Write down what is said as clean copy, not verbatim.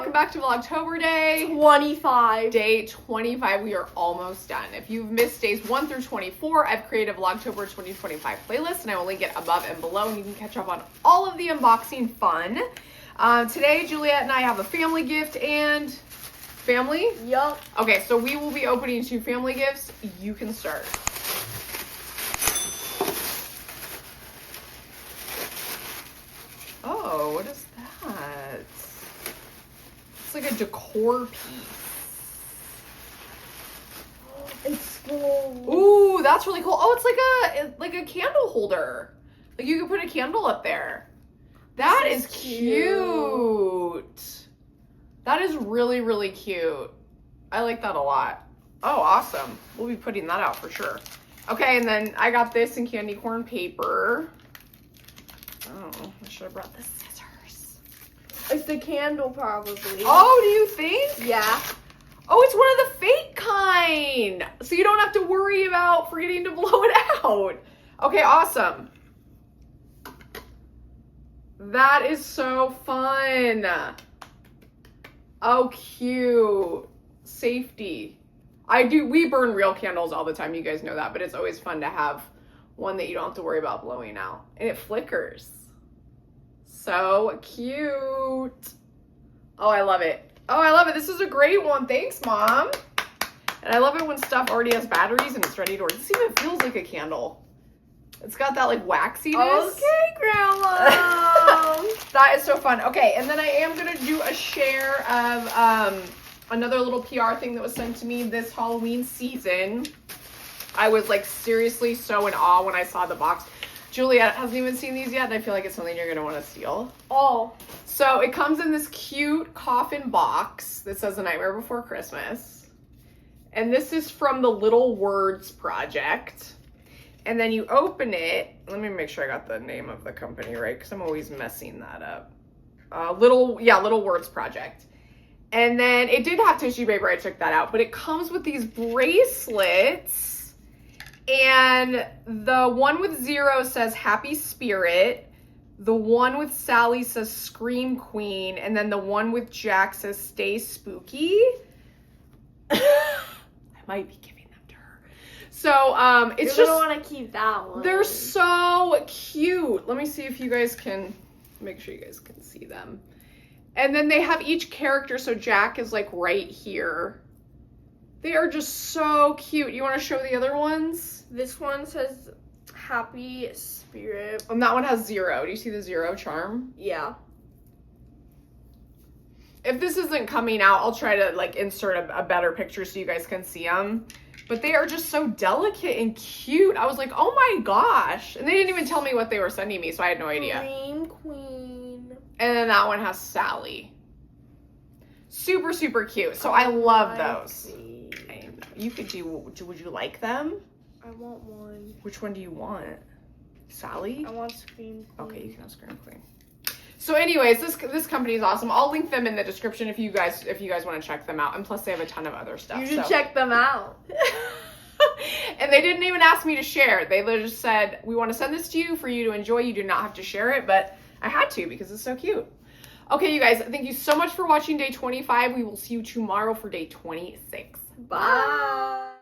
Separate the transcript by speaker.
Speaker 1: welcome back to Vlogtober Day
Speaker 2: 25.
Speaker 1: Day 25. We are almost done. If you've missed days 1 through 24, I've created a Vlogtober 2025 playlist, and I only get above and below, and you can catch up on all of the unboxing fun. Today, Juliet and I have a family gift and family?
Speaker 2: Yup.
Speaker 1: Okay, so we will be opening 2 family gifts. You can start. Oh, what is that? It's like a decor piece.
Speaker 2: It's gold.
Speaker 1: Ooh, that's really cool. Oh, it's like a candle holder. Like you can put a candle up there. That is cute. That is really, really cute. I like that a lot. Oh, awesome. We'll be putting that out for sure. Okay, and then I got this in candy corn paper. Oh, I should have brought the scissors.
Speaker 2: It's the candle, probably.
Speaker 1: Oh, do you think?
Speaker 2: Yeah.
Speaker 1: Oh, it's one of the fake kind. So you don't have to worry about forgetting to blow it out. Okay, awesome. That is so fun. Oh, cute. Safety. We burn real candles all the time. You guys know that, but it's always fun to have one that you don't have to worry about blowing out. And it flickers. So cute. Oh, I love it. Oh, I love it. This is a great one. Thanks, Mom. And I love it when stuff already has batteries and it's ready to work. This even feels like a candle. It's got that like waxiness.
Speaker 2: Okay, Grandma.
Speaker 1: That is so fun. Okay, and then I am going to do a share of another little PR thing that was sent to me this Halloween season. I was like seriously so in awe when I saw the box. Juliet hasn't even seen these yet, and I feel like it's something you're going to want to steal.
Speaker 2: Oh.
Speaker 1: So it comes in this cute coffin box that says A Nightmare Before Christmas. And this is from the Little Words Project. And then you open it. Let me make sure I got the name of the company right, because I'm always messing that up. Little Words Project. And then it did have tissue paper. I checked that out. But it comes with these bracelets. And the one with 0 says Happy Spirit. The one with Sally says Scream Queen. And then the one with Jack says Stay Spooky. I might be giving them to her. So it's
Speaker 2: You're
Speaker 1: just...
Speaker 2: gonna want to keep that one.
Speaker 1: They're so cute. Let me see if you guys can... Make sure you guys can see them. And then they have each character. So Jack is like right here. They are just so cute. You want to show the other ones?
Speaker 2: This one says Happy Spirit.
Speaker 1: And that one has 0. Do you see the 0 charm?
Speaker 2: Yeah.
Speaker 1: If this isn't coming out, I'll try to like insert a better picture so you guys can see them. But they are just so delicate and cute. I was like, oh my gosh. And they didn't even tell me what they were sending me, so I had no idea.
Speaker 2: Scream Queen.
Speaker 1: And then that one has Sally. Super, super cute. So I love those. I know. You could would you like them?
Speaker 2: I want one.
Speaker 1: Which one do you want? Sally?
Speaker 2: I want Scream Queen.
Speaker 1: Okay, you can have Scream Queen. So anyways, this company is awesome. I'll link them in the description if you guys want to check them out. And plus they have a ton of other stuff.
Speaker 2: You should check them out.
Speaker 1: And they didn't even ask me to share. They just said, we want to send this to you for you to enjoy. You do not have to share it, but I had to because it's so cute. Okay, you guys, thank you so much for watching day 25. We will see you tomorrow for day 26.
Speaker 2: Bye.